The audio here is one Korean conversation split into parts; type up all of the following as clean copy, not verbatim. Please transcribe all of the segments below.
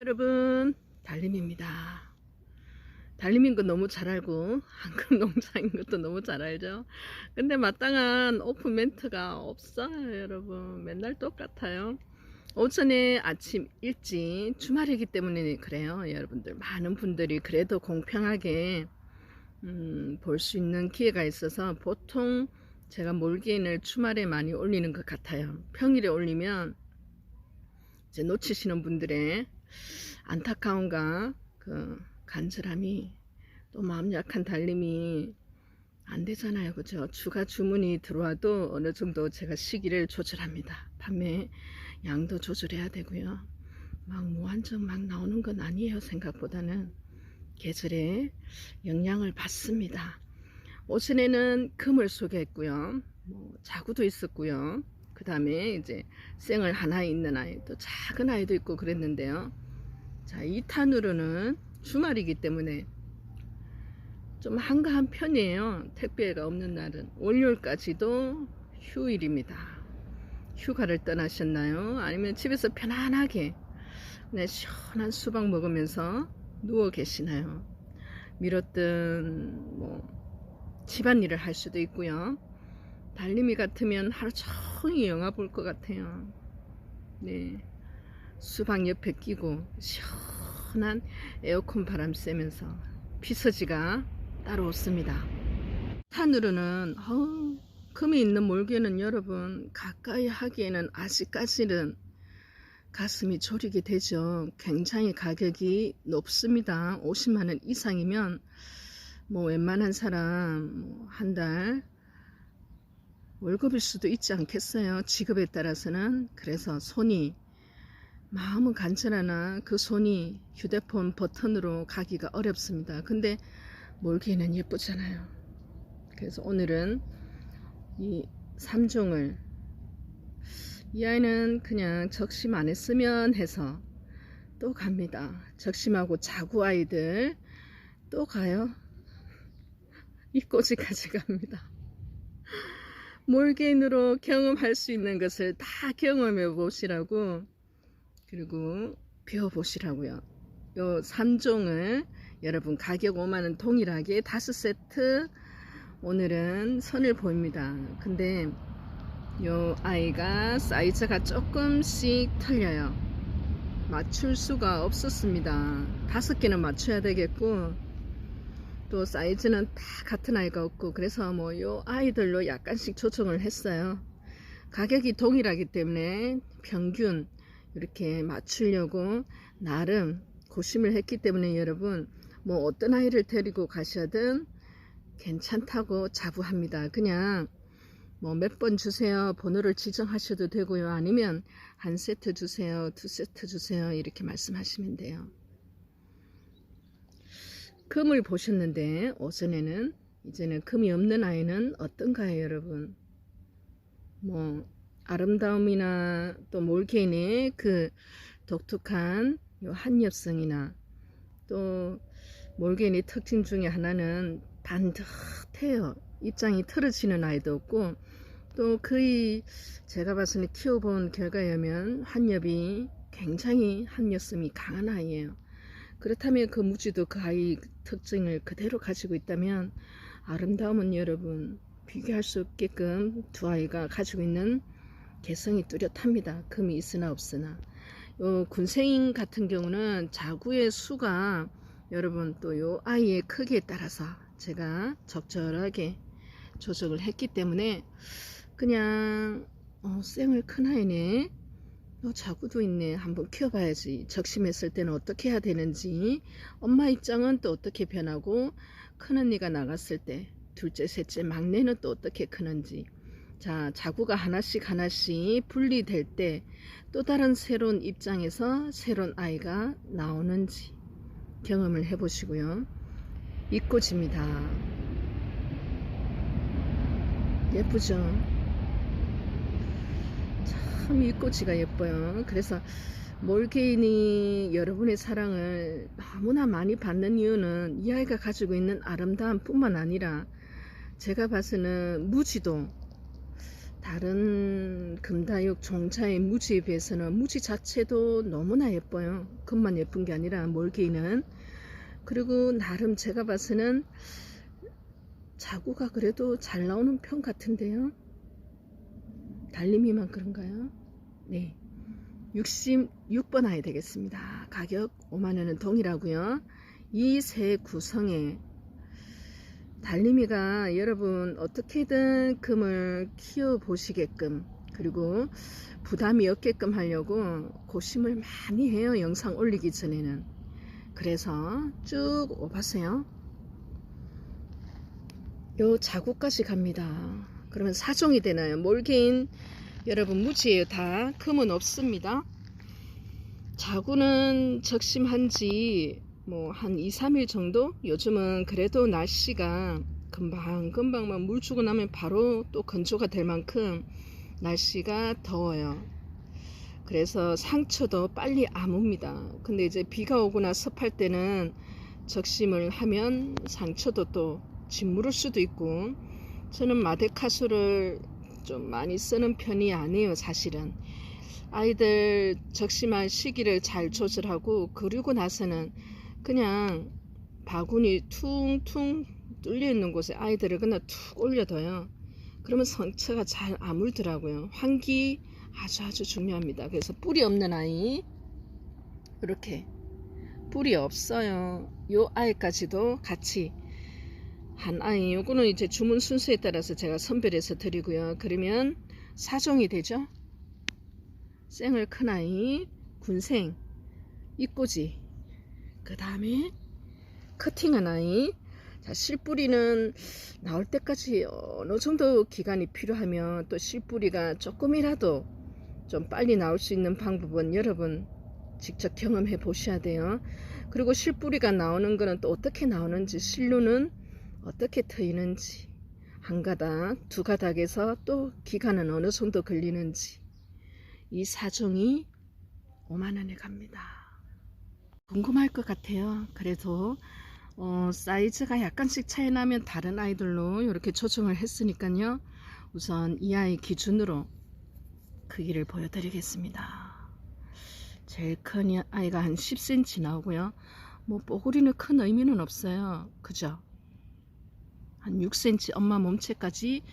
여러분, 달림입니다. 달림인 거 너무 잘 알고 한국 농장인 것도 너무 잘 알죠. 근데 마땅한 오픈 멘트가 없어요. 여러분, 맨날 똑같아요. 오전에 아침 일찍 주말이기 때문에 그래요. 여러분들, 많은 분들이 그래도 공평하게 볼 수 있는 기회가 있어서 보통 제가 몰개인을 주말에 많이 올리는 것 같아요. 평일에 올리면 이제 놓치시는 분들의 안타까움과 그 간절함이, 또 마음 약한 달림이 안 되잖아요. 그죠? 추가 주문이 들어와도 어느 정도 제가 시기를 조절합니다. 밤에 양도 조절해야 되고요. 막 무한정 막 나오는 건 아니에요. 생각보다는 계절에 영향을 받습니다. 오전에는 금을 소개했고요. 자구도 있었고요. 그 다음에 이제 생을 하나 있는 아이, 또 작은 아이도 있고 그랬는데요. 자, 2탄으로는 주말이기 때문에 좀 한가한 편이에요. 택배가 없는 날은. 월요일까지도 휴일입니다. 휴가를 떠나셨나요? 아니면 집에서 편안하게 그냥 시원한 수박 먹으면서 누워 계시나요? 미뤘던 집안일을 할 수도 있고요. 달림이 같으면 하루 종일 영화 볼 것 같아요. 네, 수박 옆에 끼고 시원한 에어컨 바람 쐬면서 피서지가 따로 없습니다. 탄으로는 금이 있는 몰개는 여러분 가까이 하기에는 아직까지는 가슴이 졸이게 되죠. 굉장히 가격이 높습니다. 50만원 이상이면 웬만한 사람 한 달 월급일 수도 있지 않겠어요. 직업에 따라서는. 그래서 손이, 마음은 간절하나 그 손이 휴대폰 버튼으로 가기가 어렵습니다. 근데 몰개는 예쁘잖아요. 그래서 오늘은 이 3종을, 이 아이는 그냥 적심 안 했으면 해서 또 갑니다. 적심하고 자구 아이들 또 가요. 이 꼬지까지 갑니다. 몰개인으로 경험할 수 있는 것을 다 경험해 보시라고, 그리고 배워 보시라고요. 요 3종을 여러분 가격 5만원 동일하게 5세트 오늘은 선을 보입니다. 근데 요 아이가 사이즈가 조금씩 틀려요. 맞출 수가 없었습니다. 5개는 맞춰야 되겠고, 또 사이즈는 다 같은 아이가 없고, 그래서 요 아이들로 약간씩 조정을 했어요. 가격이 동일하기 때문에 평균 이렇게 맞추려고 나름 고심을 했기 때문에 여러분, 어떤 아이를 데리고 가셔든 괜찮다고 자부합니다. 그냥 몇 번 주세요, 번호를 지정하셔도 되고요. 아니면 한 세트 주세요, 2세트 주세요, 이렇게 말씀하시면 돼요. 금을 보셨는데 오전에는, 이제는 금이 없는 아이는 어떤가요, 여러분? 아름다움이나 또 몰개인의 그 독특한 요 한엽성이나, 또 몰개인의 특징 중에 하나는 반듯해요. 입장이 틀어지는 아이도 없고, 또 거의 제가 봐서는 키워본 결과에 의하면 한엽이 굉장히 한엽성이 강한 아이예요. 그렇다면 그 무지도 그 아이 특징을 그대로 가지고 있다면 아름다움은 여러분 비교할 수 없게끔 두 아이가 가지고 있는 개성이 뚜렷합니다. 금이 있으나 없으나. 요 군생인 같은 경우는 자구의 수가 여러분 또 요 아이의 크기에 따라서 제가 적절하게 조정을 했기 때문에 그냥 쌩을 큰 아이네, 자구도 있네, 한번 키워봐야지, 적심했을 때는 어떻게 해야 되는지, 엄마 입장은 또 어떻게 변하고, 큰언니가 나갔을 때 둘째 셋째 막내는 또 어떻게 크는지, 자, 자구가 하나씩 분리될 때 또 다른 새로운 입장에서 새로운 아이가 나오는지 경험을 해보시고요. 이 꽃입니다. 예쁘죠? 참 이 꼬치가 예뻐요. 그래서 몰개인이 여러분의 사랑을 너무나 많이 받는 이유는 이 아이가 가지고 있는 아름다움 뿐만 아니라 제가 봐서는 무지도 다른 금다육 종자의 무지에 비해서는 무지 자체도 너무나 예뻐요. 금만 예쁜 게 아니라 몰개인은. 그리고 나름 제가 봐서는 자구가 그래도 잘 나오는 편 같은데요. 달림이만 그런가요? 네, 66번 아이 되겠습니다. 가격 5만원은 동일하고요. 이 세 구성에 달림이가 여러분 어떻게든 금을 키워 보시게끔, 그리고 부담이 없게끔 하려고 고심을 많이 해요. 영상 올리기 전에는. 그래서 쭉 오봤어요. 요 자구까지 갑니다. 그러면 4종이 되나요? 몰개인 여러분 무지예요. 다 금은 없습니다. 자구는 적심한지 뭐 한 2-3일 정도? 요즘은 그래도 날씨가 금방 막 물 주고 나면 바로 또 건조가 될 만큼 날씨가 더워요. 그래서 상처도 빨리 아뭅니다. 근데 이제 비가 오거나 습할 때는 적심을 하면 상처도 또 짓무를 수도 있고, 저는 마데카수를 좀 많이 쓰는 편이 아니에요. 사실은 아이들 적심할 시기를 잘 조절하고, 그리고 나서는 그냥 바구니 퉁퉁 뚫려 있는 곳에 아이들을 그냥 툭 올려둬요. 그러면 상처가 잘 아물더라고요. 환기 아주 중요합니다. 그래서 뿌리 없는 아이, 이렇게 뿌리 없어요. 요 아이까지도 같이 한 아이, 요거는 이제 주문 순서에 따라서 제가 선별해서 드리고요. 그러면 4종이 되죠. 생을 큰 아이, 군생, 이꼬지, 그 다음에 커팅한 아이. 자, 실뿌리는 나올 때까지 어느 정도 기간이 필요하면 또 실뿌리가 조금이라도 좀 빨리 나올 수 있는 방법은 여러분 직접 경험해 보셔야 돼요. 그리고 실뿌리가 나오는 거는 또 어떻게 나오는지, 실루는 어떻게 트이는지, 한 가닥, 두 가닥에서 또 기간은 어느 정도 걸리는지, 이 4종이 5만원에 갑니다. 궁금할 것 같아요. 그래도 사이즈가 약간씩 차이 나면 다른 아이들로 이렇게 조정을 했으니까요. 우선 이 아이 기준으로 크기를 보여드리겠습니다. 제일 큰 아이가 한 10cm 나오고요. 뭐 뽀글이는 큰 의미는 없어요. 그죠? 한 6cm, 엄마 몸체까지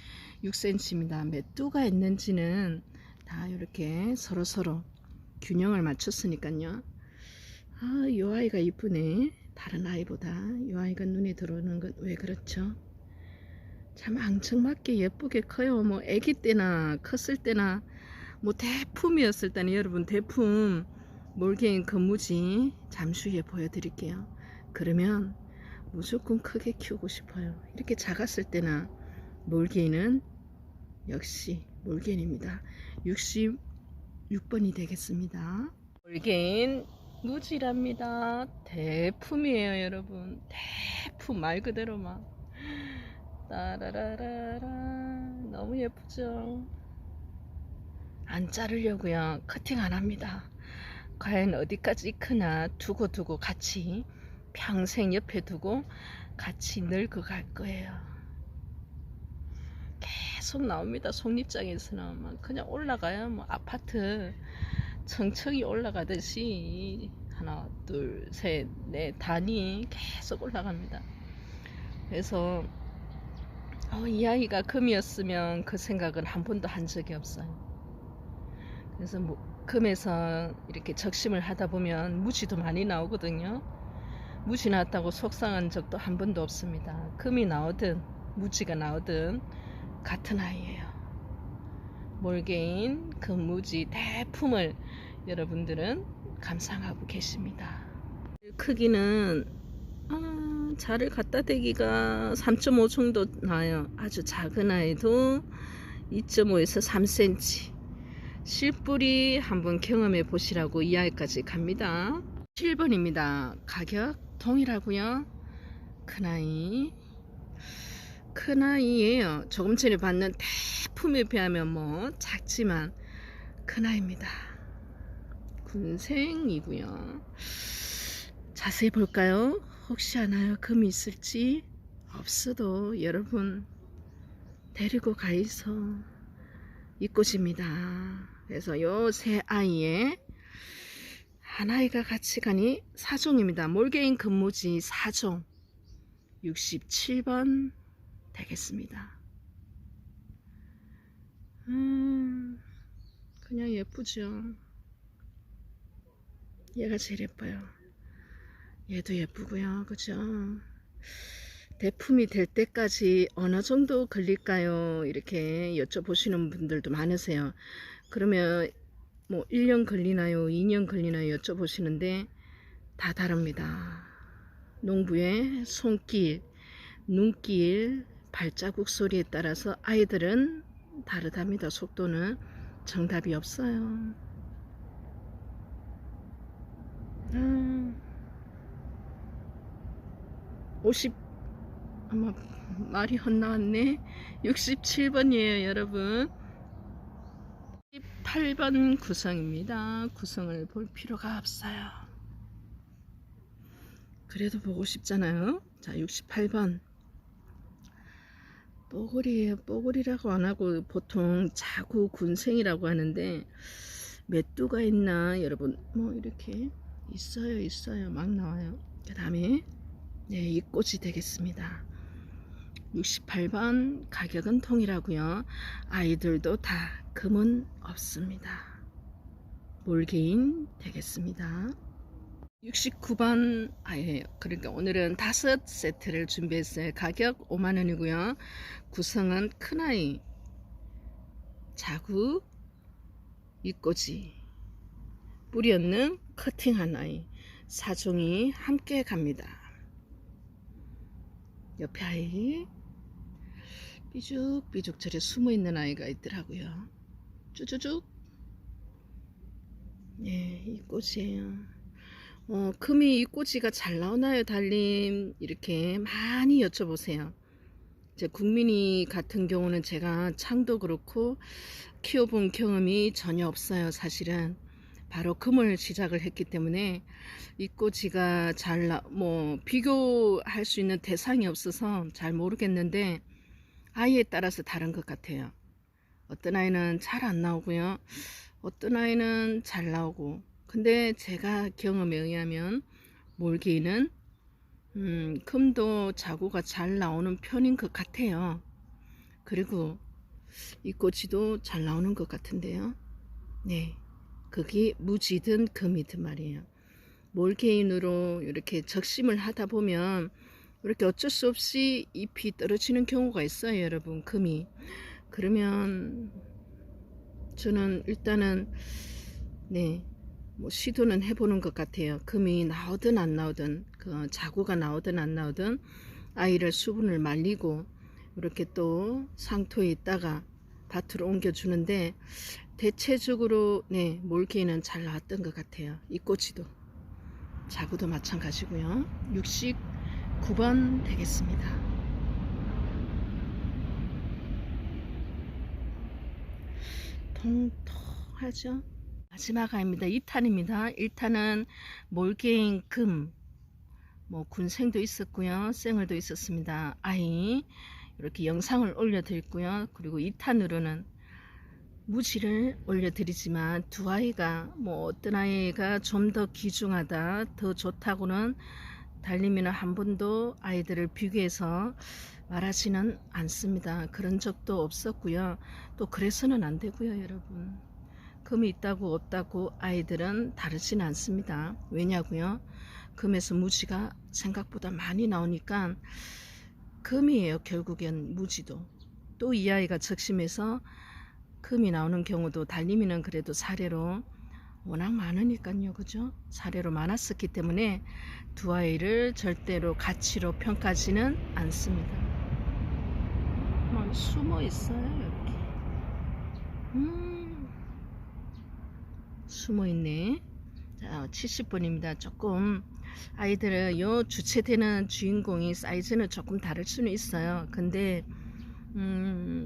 6cm입니다. 몇 두가 있는지는 다 이렇게 서로 균형을 맞췄으니까요. 아, 이 아이가 이쁘네. 다른 아이보다 이 아이가 눈에 들어오는 건 왜 그렇죠? 참 앙증맞게 예쁘게 커요. 뭐 아기 때나 컸을 때나 뭐 대품이었을 때는 여러분 대품 몰개인 금무지 잠시 후에 보여드릴게요. 그러면 무조건 크게 키우고 싶어요. 이렇게 작았을 때나 몰개인은 역시 몰개인입니다. 66번이 되겠습니다. 몰개인 무지랍니다. 대품이에요 여러분. 대품 말 그대로 막 따라라라라. 너무 예쁘죠? 안 자르려고요. 커팅 안 합니다. 과연 어디까지 크나 두고 같이 평생 옆에 두고 같이 늙어갈 거예요. 계속 나옵니다. 속립장에서는 막 그냥 올라가요. 뭐 아파트 청청이 올라가듯이 하나 둘 셋 넷 단위 계속 올라갑니다. 그래서 이 아이가 금이었으면 그 생각은 한 번도 한 적이 없어요. 그래서 뭐 금에서 이렇게 적심을 하다 보면 무지도 많이 나오거든요. 무지 나왔다고 속상한 적도 한 번도 없습니다. 금이 나오든 무지가 나오든 같은 아이예요. 몰개인 금무지 대품을 여러분들은 감상하고 계십니다. 크기는 자를 갖다 대기가 3.5 정도 나요. 아주 작은 아이도 2.5에서 3cm. 실뿌리 한번 경험해 보시라고 이 아이까지 갑니다. 7번입니다. 가격 동일하고요. 큰 아이예요. 조금 전에 봤는 대품에 비하면 뭐 작지만 큰 아이입니다. 군생이고요. 자세히 볼까요? 혹시 아나요? 금이 있을지? 없어도 여러분 데리고 가이소 이 꽃입니다. 그래서 요 세 아이의 한 아이가 같이 가니 4종입니다. 몰개인 금무지 4종 67번 되겠습니다. 그냥 예쁘죠. 얘가 제일 예뻐요. 얘도 예쁘고요. 그죠? 대품이 될 때까지 어느 정도 걸릴까요? 이렇게 여쭤보시는 분들도 많으세요. 그러면 뭐 1년 걸리나요? 2년 걸리나요? 여쭤보시는데 다 다릅니다. 농부의 손길, 눈길, 발자국 소리에 따라서 아이들은 다르답니다. 속도는 정답이 없어요. 50 아마 말이 헛나왔네. 67번이에요 여러분. 18번 구성입니다. 구성을 볼 필요가 없어요. 그래도 보고 싶잖아요. 자 68번 뽀글이에요. 뽀글이라고 안하고 보통 자구 군생이라고 하는데 몇 두가 있나 여러분. 뭐 이렇게 있어요. 막 나와요. 그 다음에 네, 이 꽃이 되겠습니다. 68번 가격은 통일하고요. 아이들도 다 금은 없습니다. 몰개인 되겠습니다. 69번 아이예요. 그러니까 오늘은 5세트를 준비했어요. 가격 5만원이고요. 구성은 큰아이, 자구, 이꼬지, 뿌리 없는 커팅한 아이 4종이 함께 갑니다. 옆에 아이 삐죽삐죽 저리 숨어있는 아이가 있더라고요. 쭈쭈쭈. 네, 이 꽃이에요. 금이 이 꼬지가 잘 나오나요 달님? 이렇게 많이 여쭤보세요. 제 국민이 같은 경우는 제가 창도 그렇고 키워본 경험이 전혀 없어요. 사실은 바로 금을 시작을 했기 때문에 이 꼬지가 뭐 비교할 수 있는 대상이 없어서 잘 모르겠는데 아이에 따라서 다른 것 같아요. 어떤 아이는 잘 안 나오고요. 어떤 아이는 잘 나오고. 근데 제가 경험에 의하면 몰개인은 금도 자구가 잘 나오는 편인 것 같아요. 그리고 이 꼬치도 잘 나오는 것 같은데요. 네, 그게 무지든 금이든 말이에요. 몰개인으로 이렇게 적심을 하다 보면 이렇게 어쩔 수 없이 잎이 떨어지는 경우가 있어요, 여러분. 금이. 그러면 저는 일단은 네, 뭐 시도는 해보는 것 같아요. 금이 나오든 안 나오든 그 자구가 나오든 안 나오든 아이를 수분을 말리고 이렇게 또 상토에 있다가 밭으로 옮겨 주는데 대체적으로 네, 몰개인은 잘 나왔던 것 같아요. 이 꼬치도 자구도 마찬가지고요. 69번 되겠습니다. 통통하죠. 마지막 아이입니다. 2탄입니다. 1탄은 몰개인 금, 뭐 군생도 있었고요. 생얼도 있었습니다. 아이 이렇게 영상을 올려드렸고요. 그리고 2탄으로는 무지를 올려드리지만 두 아이가 뭐 어떤 아이가 좀 더 귀중하다, 더 좋다고는 달님이는 한 번도 아이들을 비교해서 말하지는 않습니다. 그런 적도 없었고요. 또 그래서는 안 되고요, 여러분. 금이 있다고 없다고 아이들은 다르진 않습니다. 왜냐고요? 금에서 무지가 생각보다 많이 나오니까 금이에요. 결국엔 무지도. 또 이 아이가 적심해서 금이 나오는 경우도 달님이는 그래도 사례로 워낙 많으니까요. 그죠? 사례로 많았었기 때문에 두 아이를 절대로 가치로 평가하지는 않습니다. 숨어 있어요. 이렇게. 숨어 있네. 자, 70번입니다. 조금 아이들은 요 주체되는 주인공이 사이즈는 조금 다를 수는 있어요. 근데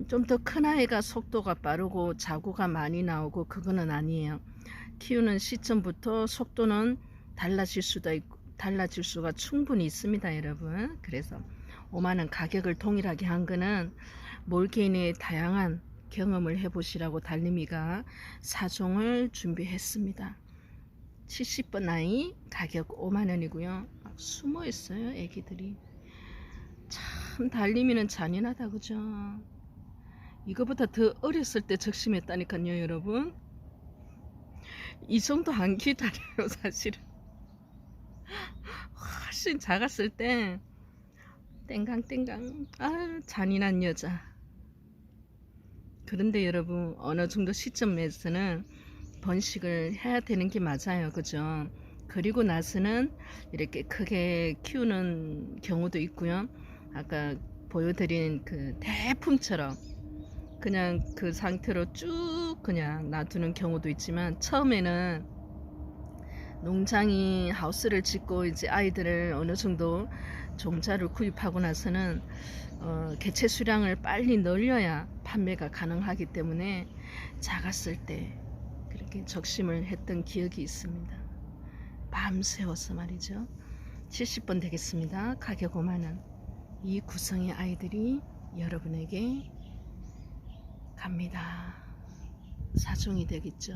좀 더 큰 아이가 속도가 빠르고 자구가 많이 나오고 그거는 아니에요. 키우는 시점부터 속도는 달라질 수가 충분히 있습니다, 여러분. 그래서 5만원 가격을 동일하게 한 거는 몰개인의 다양한 경험을 해보시라고 달림이가 4종을 준비했습니다. 70번 아이 가격 5만원이고요. 막 숨어 있어요, 애기들이. 참 달림이는 잔인하다, 그죠? 이거보다 더 어렸을 때 적심했다니까요, 여러분. 이 정도 안 기다려요, 사실은. 훨씬 작았을 때 땡강땡강. 아, 잔인한 여자. 그런데 여러분, 어느 정도 시점에서는 번식을 해야 되는 게 맞아요, 그죠? 그리고 나서는 이렇게 크게 키우는 경우도 있고요. 아까 보여드린 그 대품처럼 그냥 그 상태로 쭉 그냥 놔두는 경우도 있지만, 처음에는 농장이 하우스를 짓고 이제 아이들을 어느 정도 종자를 구입하고 나서는 개체 수량을 빨리 늘려야 판매가 가능하기 때문에 작았을 때 그렇게 적심을 했던 기억이 있습니다. 밤새워서 말이죠. 70번 되겠습니다. 가격 5만원. 이 구성의 아이들이 여러분에게 갑니다. 4종이 되겠죠.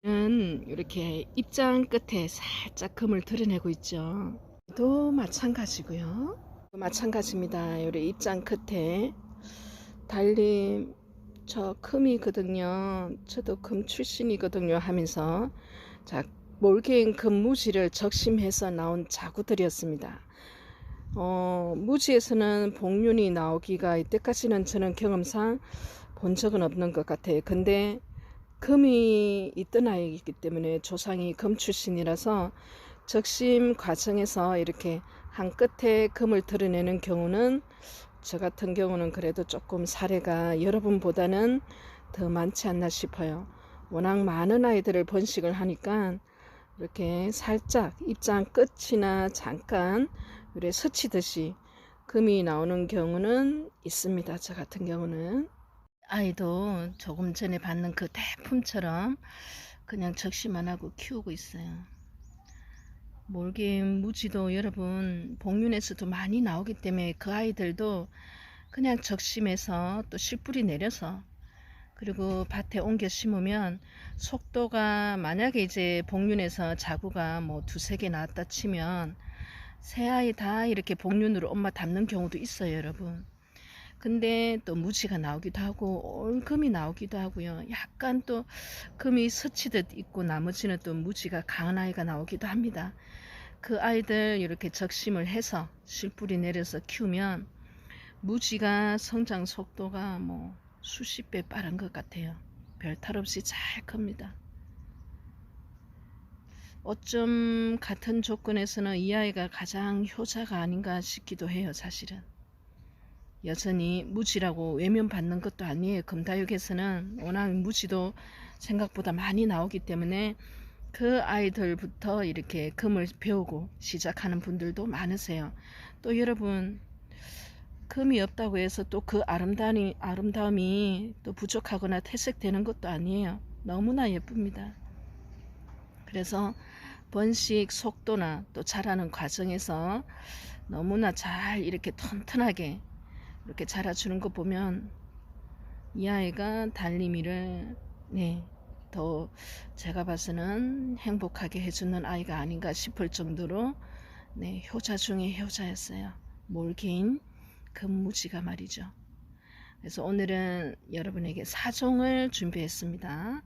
이렇게 입장 끝에 살짝 금을 드러내고 있죠. 또 마찬가지고요. 마찬가지입니다. 우리 입장 끝에 달림 저 금이거든요. 저도 금 출신이거든요 하면서, 자, 몰개인 금무지를 적심해서 나온 자구들이었습니다. 무지에서는 복륜이 나오기가 이때까지는 저는 경험상 본 적은 없는 것 같아요. 근데 금이 있던 아이이기 때문에 조상이 금 출신이라서 적심 과정에서 이렇게 한 끝에 금을 드러내는 경우는, 저 같은 경우는 그래도 조금 사례가 여러분보다는 더 많지 않나 싶어요. 워낙 많은 아이들을 번식을 하니까 이렇게 살짝 입장 끝이나 잠깐 이렇게 스치듯이 금이 나오는 경우는 있습니다. 저 같은 경우는. 아이도 조금 전에 받는 그 대품처럼 그냥 적시만 하고 키우고 있어요. 몰개인 무지도 여러분 복륜에서도 많이 나오기 때문에 그 아이들도 그냥 적심해서 또 씨뿌리 내려서, 그리고 밭에 옮겨 심으면 속도가, 만약에 이제 복륜에서 자구가 뭐 2-3개 나왔다 치면 새 아이 다 이렇게 복륜으로 엄마 담는 경우도 있어요, 여러분. 근데 또 무지가 나오기도 하고 올금이 나오기도 하고요. 약간 또 금이 스치듯 있고 나머지는 또 무지가 강한 아이가 나오기도 합니다. 그 아이들 이렇게 적심을 해서 실뿌리 내려서 키우면 무지가 성장 속도가 뭐 수십 배 빠른 것 같아요. 별 탈 없이 잘 큽니다. 어쩜 같은 조건에서는 이 아이가 가장 효자가 아닌가 싶기도 해요, 사실은. 여전히 무지라고 외면받는 것도 아니에요. 금다육에서는 워낙 무지도 생각보다 많이 나오기 때문에 그 아이들부터 이렇게 금을 배우고 시작하는 분들도 많으세요. 또 여러분, 금이 없다고 해서 또 그 아름다움이 또 부족하거나 퇴색되는 것도 아니에요. 너무나 예쁩니다. 그래서 번식 속도나 또 자라는 과정에서 너무나 잘 이렇게 튼튼하게 이렇게 자라주는 거 보면 이 아이가 달림이를 더 제가 봐서는 행복하게 해주는 아이가 아닌가 싶을 정도로 효자 중에 효자였어요. 몰개인 금무지가 말이죠. 그래서 오늘은 여러분에게 4종을 준비했습니다.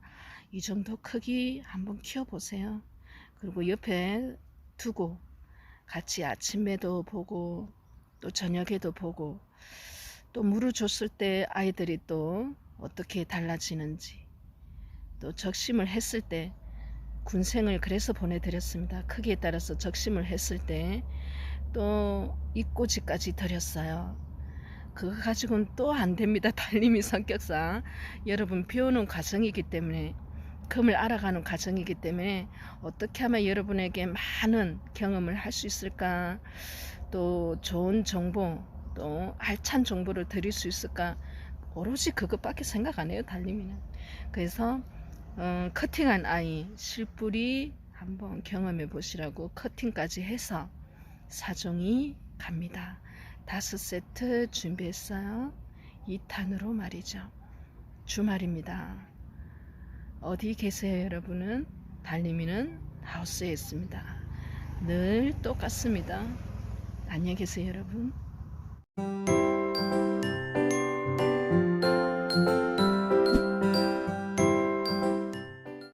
이 정도 크기 한번 키워보세요. 그리고 옆에 두고 같이 아침에도 보고 또 저녁에도 보고, 또 물을 줬을 때 아이들이 또 어떻게 달라지는지, 또 적심을 했을 때 군생을 그래서 보내드렸습니다. 크기에 따라서 적심을 했을 때 또 입꼬지까지 드렸어요. 그거 가지고는 또 안됩니다. 달림이 성격상 여러분 배우는 과정이기 때문에, 금을 알아가는 과정이기 때문에 어떻게 하면 여러분에게 많은 경험을 할 수 있을까, 또 좋은 정보, 또 알찬 정보를 드릴 수 있을까, 오로지 그것밖에 생각 안 해요, 달림이는. 그래서 커팅한 아이 실뿌리 한번 경험해 보시라고 커팅까지 해서 4종이 갑니다. 5세트 준비했어요. 2탄으로 말이죠. 주말입니다. 어디 계세요 여러분은? 달림이는 하우스에 있습니다. 늘 똑같습니다. 안녕히 계세요 여러분.